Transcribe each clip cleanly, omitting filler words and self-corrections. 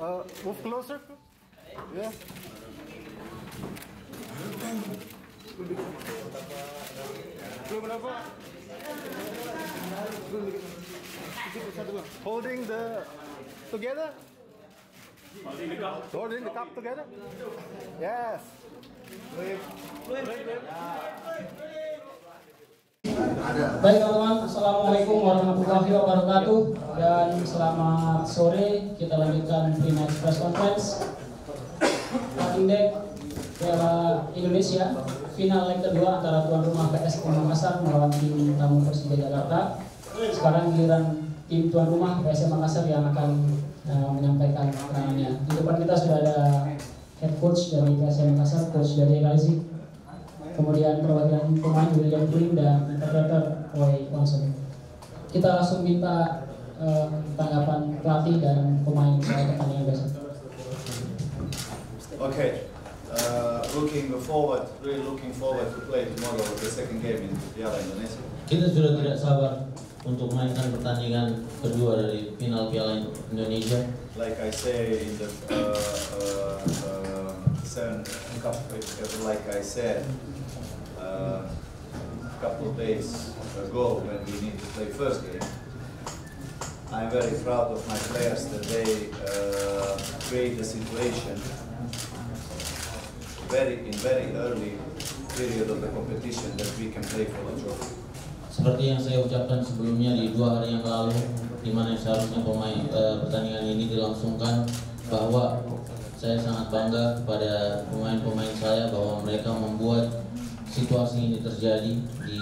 Move closer. Yeah. Holding the together. Holding the cup together. Yes. Baik teman-teman, assalamualaikum warahmatullahi wabarakatuh. Dan selamat sore, kita lanjutkan pre-match Presconference Kratingdaeng Piala Indonesia, final leg kedua antara tuan rumah PSM Makassar melawan tim tamu Persija Jakarta. Sekarang giliran tim tuan rumah PSM Makassar yang akan menyampaikan keterangannya. Di depan kita sudah ada head coach dari PSM Makassar, coach dari Razi. Kemudian perwakilan pemain Wiljan Pluim dan interpreter Roy langsung. Kita langsung minta tanggapan pelatih dan pemain soal pertandingan besok. Okay, really looking forward to play tomorrow the second game in Piala Indonesia. Kita sudah tidak sabar untuk mainkan pertandingan kedua dari final Piala Indonesia. Like I say in the couple of days ago when we need to play first game, I'm very proud of my players that they create a situation very early period of the competition that we can play for the trophy. Seperti yang saya ucapkan sebelumnya di 2 hari yang lalu, di mana seharusnya pertandingan ini dilangsungkan, bahwa saya sangat bangga kepada pemain-pemain saya bahwa mereka membuat situasi ini terjadi di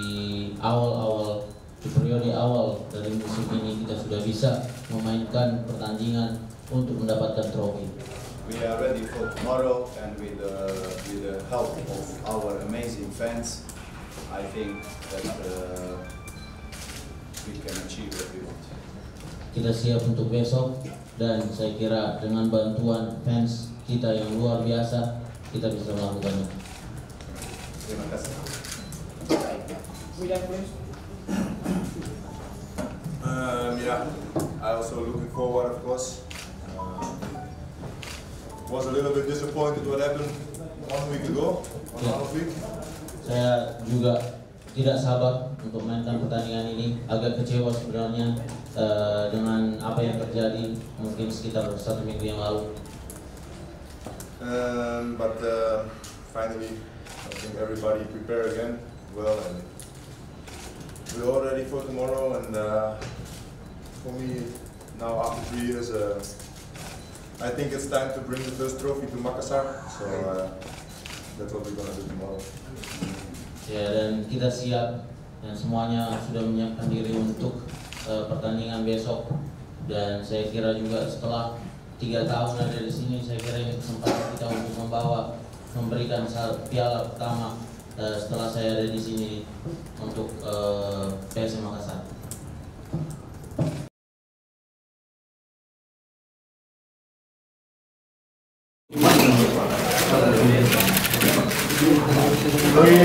periode awal dari musim ini. Kita sudah bisa memainkan pertandingan untuk mendapatkan trofi. We are ready for tomorrow, and with the help of our amazing fans, I think that we can achieve what we want. Kita siap untuk besok, dan saya kira dengan bantuan fans kita yang luar biasa, kita bisa melakukannya. Terima kasih. Wiljan Pluim. Yeah, I also looking forward, of course. Was a little bit disappointed what happened 1 week ago, last week. Saya juga tidak sabar untuk mainkan pertandingan ini. Agak kecewa sebenarnya dengan apa yang terjadi mungkin sekitar 1 minggu yang lalu. But finally, I think everybody prepare again well, and we're all ready for tomorrow. And for me, now after 3 years, I think it's time to bring the first trophy to Makassar. So that's what we're gonna do tomorrow. Ya, dan kita siap dan semuanya sudah menyiapkan diri untuk pertandingan besok. Dan saya kira juga setelah 3 tahun ada di sini, saya kira ini kesempatan kita untuk memberikan piala pertama setelah saya ada di sini untuk PSM Makassar. Okay.